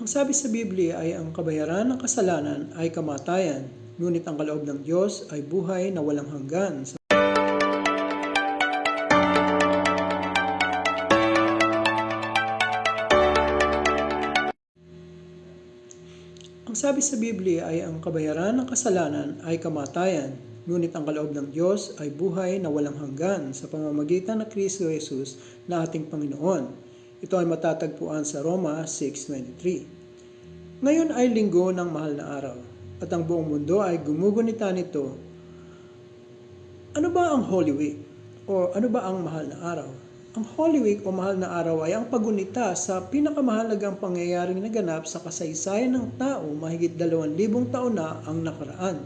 Ang sabi sa Biblia ay ang kabayaran ng kasalanan ay kamatayan, ngunit ang kaloob ng Diyos ay buhay na walang hanggan. Ang sabi sa Biblia ay ang kabayaran ng kasalanan ay kamatayan, ngunit ang kaloob ng Diyos ay buhay na walang hanggan sa pamamagitan ng Kristo Jesus na ating Panginoon. Ito ay matatagpuan sa Roma 6:23. Ngayon ay linggo ng mahal na araw, at ang buong mundo ay gumugunita nito. Ano ba ang Holy Week? O ano ba ang mahal na araw? Ang Holy Week o mahal na araw ay ang paggunita sa pinakamahalagang pangyayaring naganap sa kasaysayan ng tao mahigit 2,000 taon na ang nakaraan.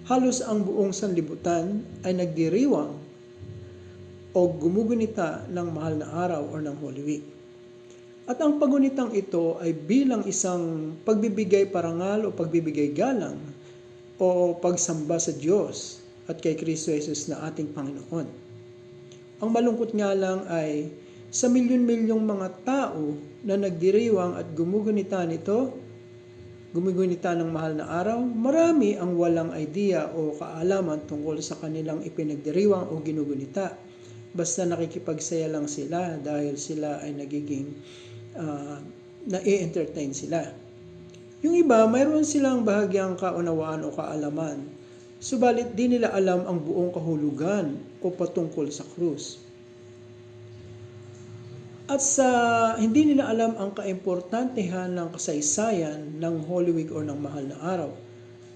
Halos ang buong sanlibutan ay nagdiriwang o gumugunita ng mahal na araw o ng Holy Week. At ang pagunitang ito ay bilang isang pagbibigay parangal o pagbibigay galang o pagsamba sa Diyos at kay Kristo Jesus na ating Panginoon. Ang malungkot nga lang ay sa milyon-milyong mga tao na nagdiriwang at gumugunita ng mahal na araw, marami ang walang idea o kaalaman tungkol sa kanilang ipinagdiriwang o ginugunita. Basta nakikipagsaya lang sila dahil sila ay nagiging na-entertain sila. Yung iba, mayroon silang bahagyang kaunawaan o kaalaman, subalit di nila alam ang buong kahulugan o patungkol sa krus. At sa hindi nila alam ang kaimportantehan ng kasaysayan ng Holy Week o ng mahal na araw,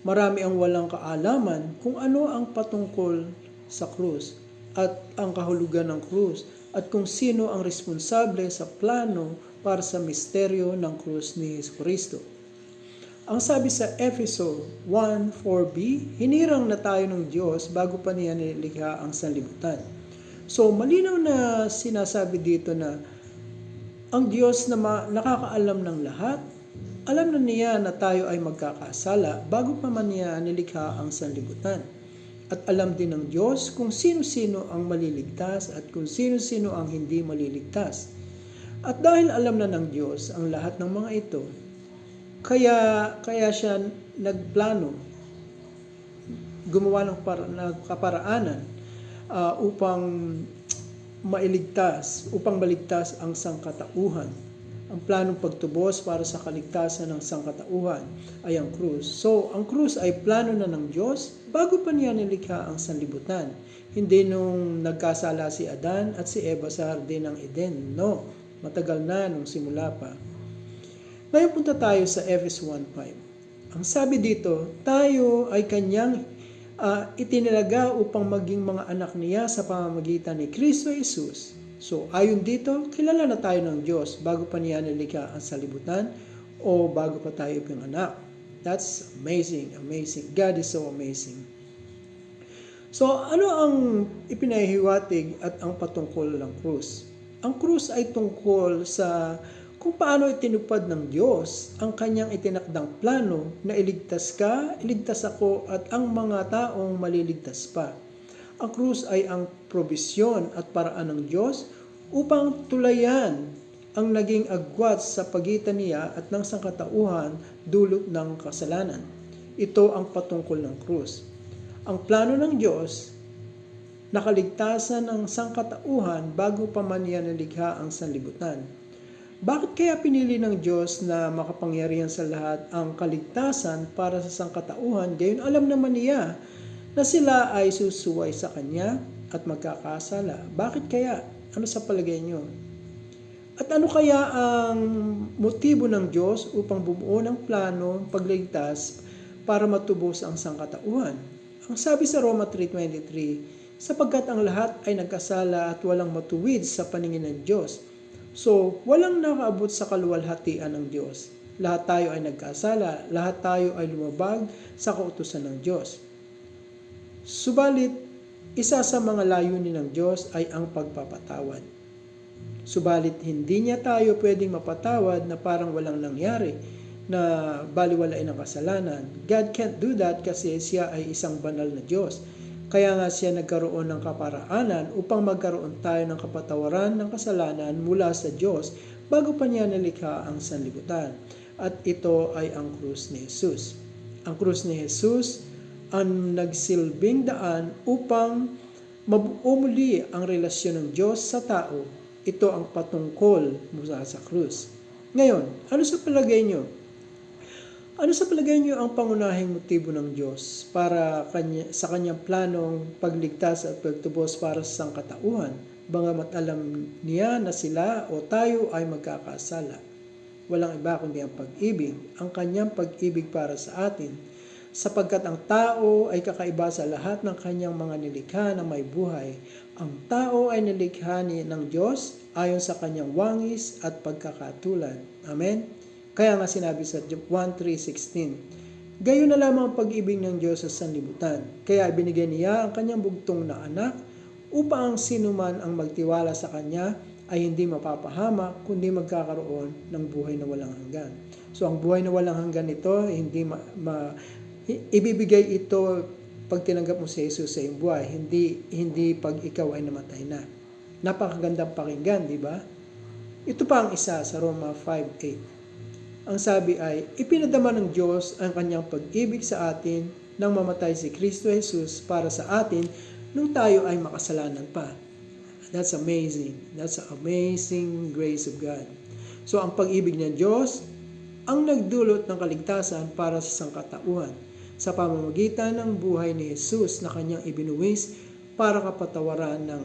marami ang walang kaalaman kung ano ang patungkol sa krus at ang kahulugan ng krus at kung sino ang responsable sa plano para sa misteryo ng krus ni Jesucristo. Ang sabi sa Efeso 1:4b, hinirang na tayo ng Diyos bago pa niya nilikha ang sanlibutan. So malinaw na sinasabi dito na ang Diyos na nakakaalam ng lahat, alam na niya na tayo ay magkakasala bago pa man niya nilikha ang sanlibutan. At alam din ng Diyos kung sino-sino ang maliligtas at kung sino-sino ang hindi maliligtas. At dahil alam na ng Diyos ang lahat ng mga ito, kaya siya nagplano, gumawa ng kaparaanan upang maligtas ang sangkatauhan. Ang planong pagtubos para sa kaligtasan ng sangkatauhan ay ang krus. So, ang krus ay plano na ng Diyos bago pa niya nilikha ang sanlibutan. Hindi nung nagkasala si Adan at si Eva sa Hardin ng Eden. No, matagal na nung simula pa. Ngayon punta tayo sa Efeso 1:5. Ang sabi dito, tayo ay kanyang itinilaga upang maging mga anak niya sa pamamagitan ni Kristo Jesus. So ayon dito, kilala na tayo ng Diyos bago pa niya nilikha ang sanlibutan o bago pa tayo pinanganak. That's amazing, amazing. God is so amazing. So ano ang ipinahihiwatig at ang patungkol ng krus? Ang krus ay tungkol sa kung paano itinupad ng Diyos ang kanyang itinakdang plano na iligtas ka, iligtas ako at ang mga taong maliligtas pa. Ang krus ay ang probisyon at paraan ng Diyos upang tulayan ang naging agwat sa pagitan niya at ng sangkatauhan dulot ng kasalanan. Ito ang patungkol ng krus. Ang plano ng Diyos, nakaligtasan ng sangkatauhan bago pa man niya nilikha ang sanlibutan. Bakit kaya pinili ng Diyos na makapangyarihan sa lahat ang kaligtasan para sa sangkatauhan, gayon alam naman niya na sila ay susuway sa Kanya at magkakasala? Bakit kaya? Ano sa palagay niyo? At ano kaya ang motibo ng Diyos upang bumuo ng plano pagligtas para matubos ang sangkatauhan? Ang sabi sa Roma 3:23, sapagkat ang lahat ay nagkasala at walang matuwid sa paningin ng Diyos. So, walang nakaabot sa kaluwalhatian ng Diyos. Lahat tayo ay nagkasala, lahat tayo ay lumabag sa kautusan ng Diyos. Subalit, isa sa mga layunin ng Diyos ay ang pagpapatawad. Subalit, hindi niya tayo pwedeng mapatawad na parang walang nangyari, na baliwalain ang kasalanan. God can't do that kasi siya ay isang banal na Diyos. Kaya nga siya nagkaroon ng kaparaanan upang magkaroon tayo ng kapatawaran ng kasalanan mula sa Diyos bago pa niya nalikha ang sanlibutan. At ito ay ang krus ni Jesus. Ang krus ni Jesus ang nagsilbing daan upang mabuo muli ang relasyon ng Diyos sa tao. Ito ang patungkol mula sa krus. Ngayon, ano sa palagay nyo? Ano sa palagay nyo ang pangunahing motibo ng Diyos para sa kanyang planong pagligtas at pagtubos para sa sangkatauhan, bagamat alam niya na sila o tayo ay magkakasala? Walang iba kundi ang pag-ibig, ang kanyang pag-ibig para sa atin, sapagkat ang tao ay kakaiba sa lahat ng kanyang mga nilikha na may buhay. Ang tao ay nilikha ng Diyos ayon sa kanyang wangis at pagkakatulad. Amen? Kaya nga sinabi sa 1:3:16, gayon na lamang ang pag-ibig ng Diyos sa sanlibutan. Kaya ibinigay niya ang kanyang bugtong na anak upang ang sinuman ang magtiwala sa kanya ay hindi mapapahamak kundi magkakaroon ng buhay na walang hanggan. So ang buhay na walang hanggan ito, ibibigay ito pag tinanggap mo si Jesus sa iyong buhay, hindi pag ikaw ay namatay na. Napakagandang pakinggan, di ba? Ito pa ang isa sa Roma 5:8. Ang sabi ay, ipinadama ng Diyos ang kanyang pag-ibig sa atin nang mamatay si Kristo Jesus para sa atin nung tayo ay makasalanan pa. That's amazing. That's an amazing grace of God. So ang pag-ibig ng Diyos ang nagdulot ng kaligtasan para sa sangkatauhan sa pamamagitan ng buhay ni Jesus na kanyang ibinuwis para kapatawaran ng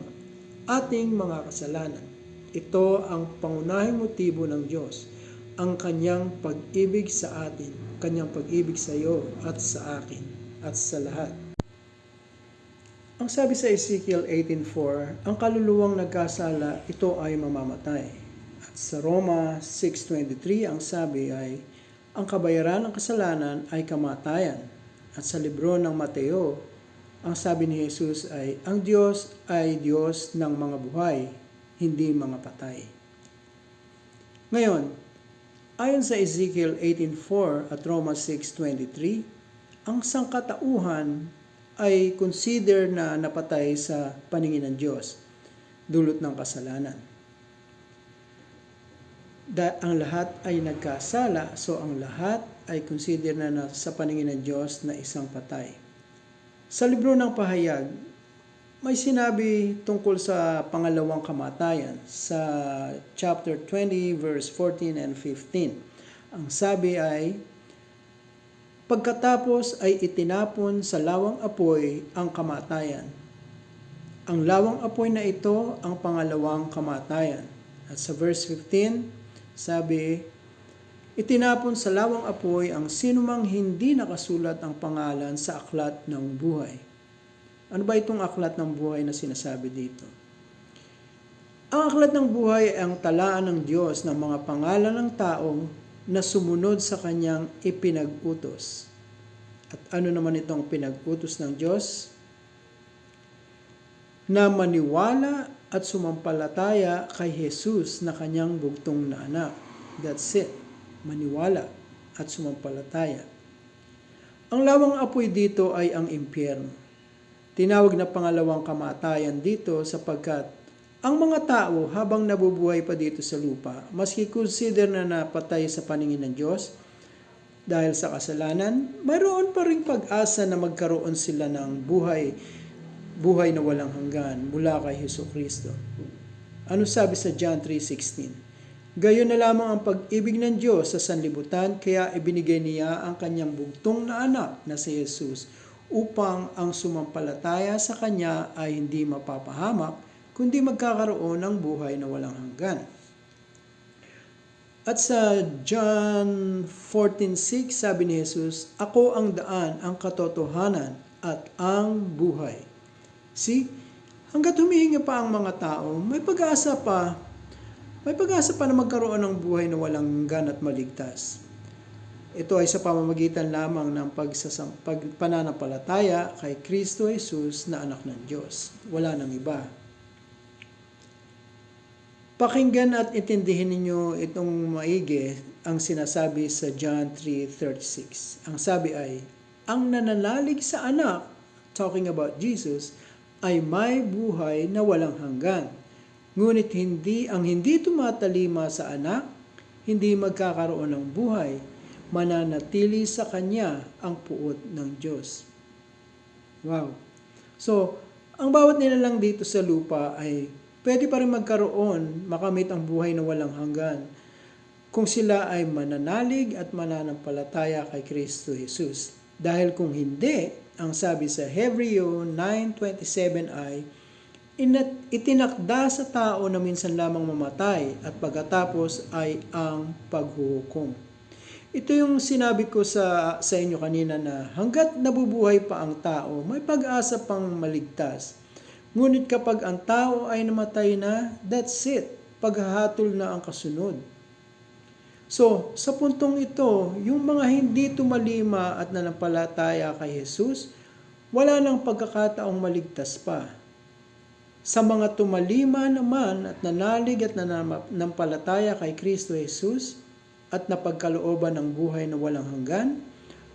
ating mga kasalanan. Ito ang pangunahing motibo ng Diyos, ang kanyang pag-ibig sa atin, kanyang pag-ibig sa iyo at sa akin at sa lahat. Ang sabi sa Ezekiel 18:4, ang kaluluwang nagkasala, ito ay mamamatay. At sa Roma 6:23, ang sabi ay, ang kabayaran ng kasalanan ay kamatayan. At sa libro ng Mateo, ang sabi ni Jesus ay, ang Diyos ay Diyos ng mga buhay, hindi mga patay. Ngayon, ayon sa Ezekiel 18:4 at Roma 6:23, ang sangkatauhan ay consider na napatay sa paningin ng Diyos, dulot ng kasalanan. Ang lahat ay nagkasala, so ang lahat ay consider na sa paningin ng Diyos na isang patay. Sa libro ng Pahayag, may sinabi tungkol sa pangalawang kamatayan sa chapter 20 verse 14 and 15. Ang sabi ay, pagkatapos ay itinapon sa lawang apoy ang kamatayan. Ang lawang apoy na ito ang pangalawang kamatayan. At sa verse 15, sabi, itinapon sa lawang apoy ang sinumang hindi nakasulat ang pangalan sa aklat ng buhay. Ano ba itong aklat ng buhay na sinasabi dito? Ang aklat ng buhay ay ang talaan ng Diyos ng mga pangalan ng taong na sumunod sa kanyang ipinag-utos. At ano naman itong pinag-utos ng Diyos? Na maniwala at sumampalataya kay Jesus na kanyang bugtong na anak. That's it. Maniwala at sumampalataya. Ang lawang apoy dito ay ang impyerno. Tinawag na pangalawang kamatayan dito sapagkat ang mga tao habang nabubuhay pa dito sa lupa, maski consider na napatay sa paningin ng Diyos dahil sa kasalanan, mayroon pa ring pag-asa na magkaroon sila ng buhay na walang hanggan mula kay Hesukristo. Ano sabi sa John 3:16? Gayon na lamang ang pag-ibig ng Diyos sa sanlibutan, kaya ibinigay niya ang kanyang bugtong na anak na si Jesus upang ang sumampalataya sa kanya ay hindi mapapahamak, kundi magkakaroon ng buhay na walang hanggan. At sa John 14:6, sabi ni Jesus, ako ang daan, ang katotohanan, at ang buhay. See, hanggat humihinga pa ang mga tao, may pag-asa pa na magkaroon ng buhay na walang hanggan at maligtas. Ito ay sa pamamagitan lamang ng pananampalataya kay Kristo Jesus na anak ng Diyos. Wala nang iba. Pakinggan at intindihin ninyo itong maigi ang sinasabi sa John 3:36. Ang sabi ay, ang nananalig sa anak, talking about Jesus, ay may buhay na walang hanggan. Ngunit hindi tumatalima sa anak, hindi magkakaroon ng buhay, mananatili sa kanya ang puot ng Diyos. Wow. So, ang bawat nilalang dito sa lupa ay pwede pa rin magkaroon, makamit ang buhay na walang hanggan kung sila ay mananalig at mananampalataya kay Kristo Jesus. Dahil kung hindi, ang sabi sa Hebreo 9:27 ay, itinakda sa tao na minsan lamang mamatay at pagkatapos ay ang paghuhukom. Ito yung sinabi ko sa inyo kanina na hanggat nabubuhay pa ang tao, may pag-asa pang maligtas. Ngunit kapag ang tao ay namatay na, that's it. Paghahatol na ang kasunod. So, sa puntong ito, yung mga hindi tumalima at nanampalataya kay Jesus, wala nang pagkakataong maligtas pa. Sa mga tumalima naman at nanalig at nanampalataya kay Kristo Jesus at napagkalooban ng buhay na walang hanggan,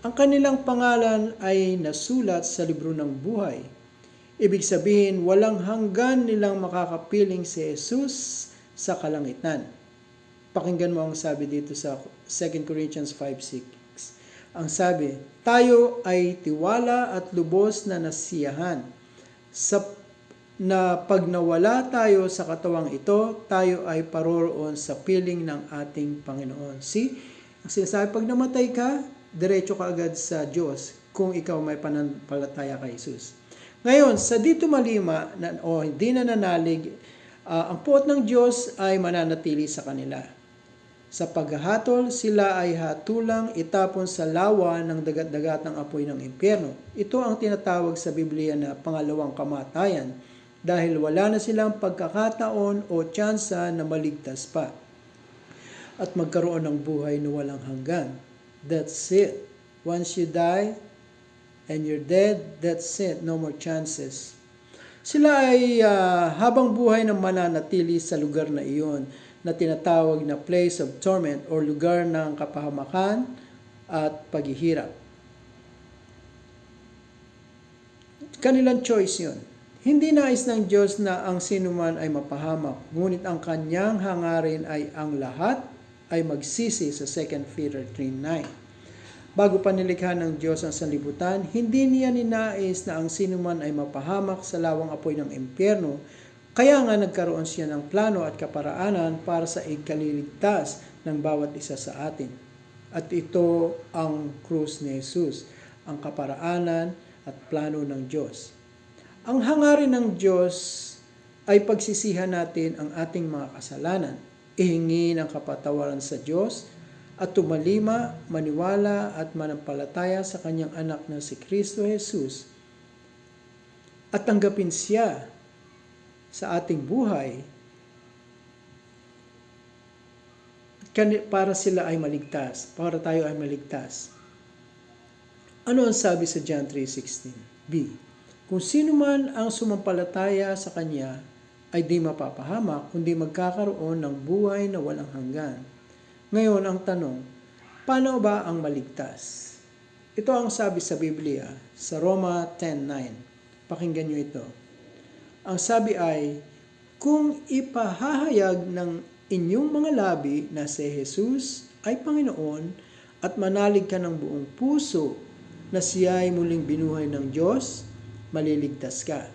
ang kanilang pangalan ay nasulat sa libro ng buhay. Ibig sabihin, walang hanggan nilang makakapiling si Jesus sa kalangitan. Pakinggan mo ang sabi dito sa 2 Corinthians 5:6. Ang sabi, tayo ay tiwala at lubos na nasiyahan. Na pag nawala tayo sa katawang ito, tayo ay paroroon sa piling ng ating Panginoon. See? Ang sinasabi, pag namatay ka, diretso ka agad sa Diyos kung ikaw may pananampalataya kay Jesus. Ngayon, sa dito malima o hindi nananalig, ang puot ng Diyos ay mananatili sa kanila. Sa paghahatol, sila ay hatulang itapon sa lawa ng dagat-dagat ng apoy ng impyerno. Ito ang tinatawag sa Biblia na pangalawang kamatayan dahil wala na silang pagkakataon o tsansa na maligtas pa at magkaroon ng buhay na walang hanggan. That's it. Once you die and you're dead, that's it. No more chances. Sila ay habang buhay na mananatili sa lugar na iyon na tinatawag na place of torment o lugar ng kapahamakan at paghihirap. Kanilang choice yun. Hindi nais ng Diyos na ang sinuman ay mapahamak, ngunit ang kanyang hangarin ay ang lahat ay magsisi sa 2 Peter 3:9. Bago pa nilikha ng Diyos ang sanlibutan, hindi niya ninais na ang sinuman ay mapahamak sa lawang apoy ng impyerno. Kaya nga nagkaroon siya ng plano at kaparaanan para sa ikaliligtas ng bawat isa sa atin. At ito ang krus ni Jesus, ang kaparaanan at plano ng Diyos. Ang hangarin ng Diyos ay pagsisihan natin ang ating mga kasalanan, ihingi ng kapatawaran sa Diyos, at tumalima, maniwala at manampalataya sa kanyang anak na si Kristo Jesus, at tanggapin siya sa ating buhay para sila ay maligtas, para tayo ay maligtas. Ano ang sabi sa John 3:16b? Kung sino man ang sumampalataya sa Kanya ay di mapapahamak, kundi magkakaroon ng buhay na walang hanggan. Ngayon ang tanong, paano ba ang maligtas? Ito ang sabi sa Biblia, sa Roma 10:9. Pakinggan nyo ito. Ang sabi ay, kung ipahahayag ng inyong mga labi na si Jesus ay Panginoon at manalig ka ng buong puso na siya ay muling binuhay ng Diyos, maliligtas ka.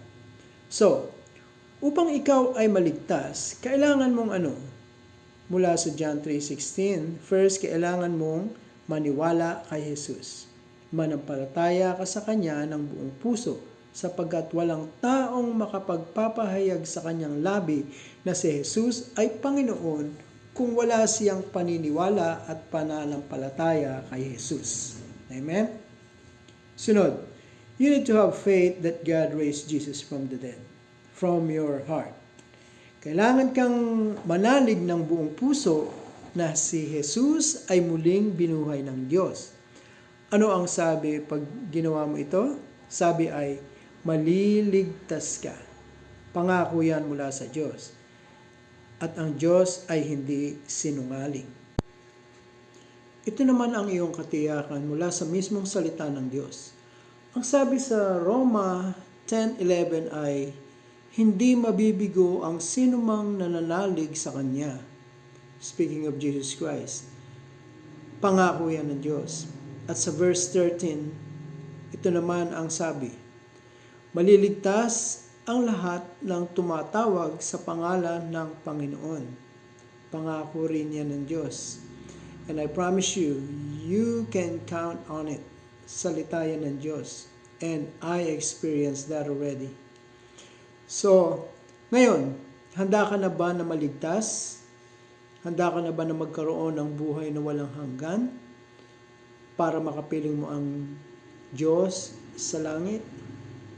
So, upang ikaw ay maligtas, kailangan mong ano? Mula sa John 3:16, first, kailangan mong maniwala kay Jesus. Manampalataya ka sa Kanya ng buong puso, sapagkat walang taong makapagpapahayag sa kanyang labi na si Jesus ay Panginoon kung wala siyang paniniwala at pananampalataya kay Jesus. Amen? Sunod, you need to have faith that God raised Jesus from the dead, from your heart. Kailangan kang manalig ng buong puso na si Jesus ay muling binuhay ng Diyos. Ano ang sabi pag ginawa mo ito? Sabi ay, maliligtas ka. Pangako yan mula sa Diyos. At ang Diyos ay hindi sinungaling. Ito naman ang iyong katiyakan mula sa mismong salita ng Diyos. Ang sabi sa Roma 10:11 ay, Hindi mabibigo ang sinumang nananalig sa Kanya. Speaking of Jesus Christ, pangako yan ng Diyos. At sa verse 13, ito naman ang sabi, maliligtas ang lahat ng tumatawag sa pangalan ng Panginoon. Pangako rin yan ng Diyos. And I promise you, you can count on it. Salita yan ng Diyos. And I experienced that already. So, ngayon, handa ka na ba na maligtas? Handa ka na ba na magkaroon ng buhay na walang hanggan? Para makapiling mo ang Diyos sa langit?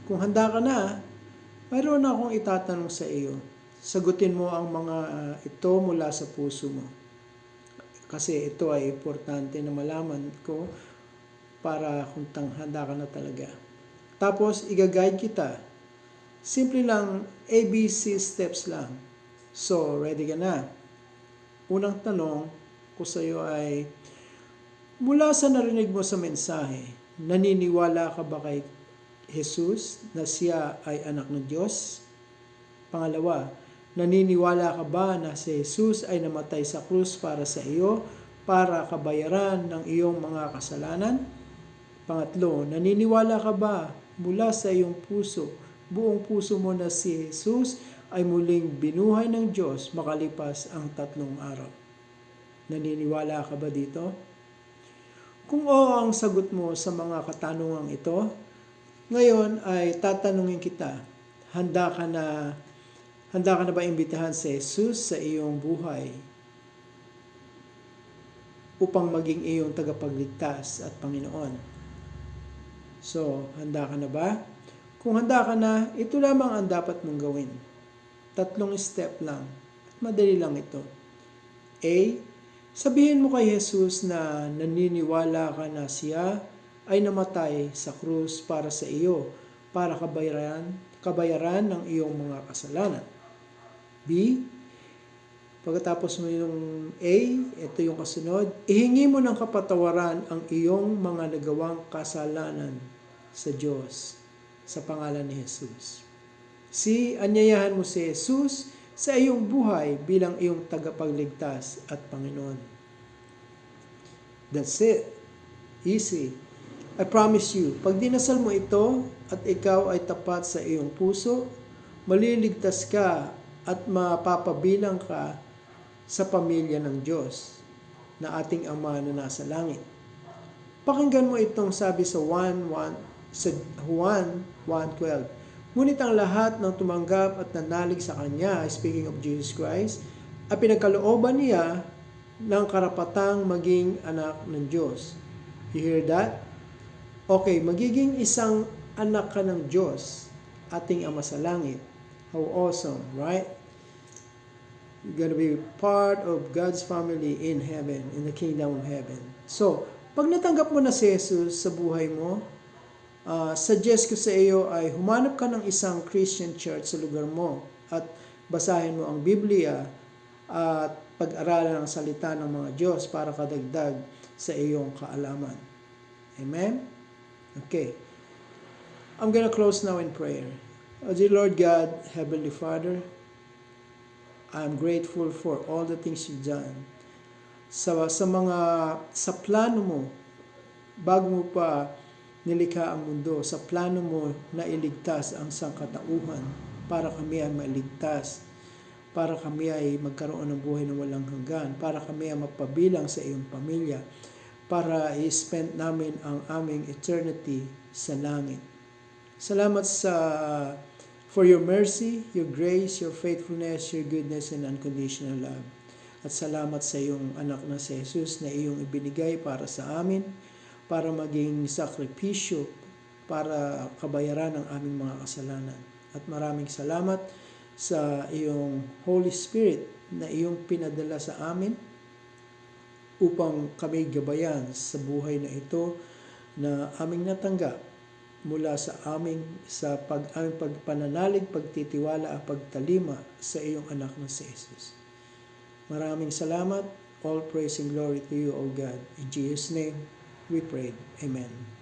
Kung handa ka na, mayroon akong itatanong sa iyo. Sagutin mo ang mga ito mula sa puso mo. Kasi ito ay importante na malaman ko para kung handa ka na talaga. Tapos, i-guide kita. Simple lang, ABC steps lang. So, ready ka na? Unang tanong ko sa iyo ay, mula sa narinig mo sa mensahe, naniniwala ka ba kay Jesus na siya ay anak ng Diyos? Pangalawa, naniniwala ka ba na si Jesus ay namatay sa krus para sa iyo, para kabayaran ng iyong mga kasalanan? Pangatlo, naniniwala ka ba mula sa iyong puso, buong puso mo na si Jesus ay muling binuhay ng Diyos makalipas ang 3 araw? Naniniwala ka ba dito? Kung oo ang sagot mo sa mga katanungang ito, ngayon ay tatanungin kita, handa ka na ba imbitahan si Jesus sa iyong buhay upang maging iyong tagapagligtas at Panginoon? So, handa ka na ba? Kung handa ka na, ito lamang ang dapat mong gawin. 3 step lang. At madali lang ito. A, sabihin mo kay Jesus na naniniwala ka na siya ay namatay sa krus para sa iyo, para kabayaran ng iyong mga kasalanan. B, pagkatapos mo yung A, ito yung kasunod, ihingi mo ng kapatawaran ang iyong mga nagawang kasalanan sa Diyos, sa pangalan ni Jesus. C, anyayahan mo si Jesus sa iyong buhay bilang iyong tagapagligtas at Panginoon. That's it. Easy. I promise you, pag dinasal mo ito at ikaw ay tapat sa iyong puso, maliligtas ka at mapapabilang ka sa pamilya ng Diyos na ating Ama na nasa langit. Pakinggan mo itong sabi sa Juan 1:12. Ngunit ang lahat ng tumanggap at nanalig sa Kanya, speaking of Jesus Christ, ay pinagkalooban niya ng karapatang maging anak ng Diyos. You hear that? Okay, magiging isang anak ka ng Diyos, ating Ama sa langit. How awesome, right? You're gonna be part of God's family in heaven, in the kingdom of heaven. So, pag natanggap mo na si Jesus sa buhay mo, suggest ko sa iyo ay humanap ka ng isang Christian church sa lugar mo at basahin mo ang Biblia at pag-aralan ang salita ng mga Diyos para kadagdag sa iyong kaalaman. Amen? Okay. I'm gonna close now in prayer. Dear Lord God, Heavenly Father, I'm grateful for all the things you've done. Sa plano mo, bago mo pa nilikha ang mundo, sa plano mo na iligtas ang sangkatauhan para kami ay maligtas, para kami ay magkaroon ng buhay na walang hanggan, para kami ay mapabilang sa iyong pamilya, para i-spend namin ang aming eternity sa langit. Salamat for your mercy, your grace, your faithfulness, your goodness, and unconditional love. At salamat sa iyong anak na si Jesus na iyong ibinigay para sa amin, para maging sakripisyo, para kabayaran ang aming mga kasalanan. At maraming salamat sa iyong Holy Spirit na iyong pinadala sa amin upang kami gabayan sa buhay na ito na aming natanggap mula sa aming pagpananalig, pagtitiwala at pagtalima sa iyong anak na si Jesus. Maraming salamat. All praise and glory to you, O God. In Jesus' name, we pray. Amen.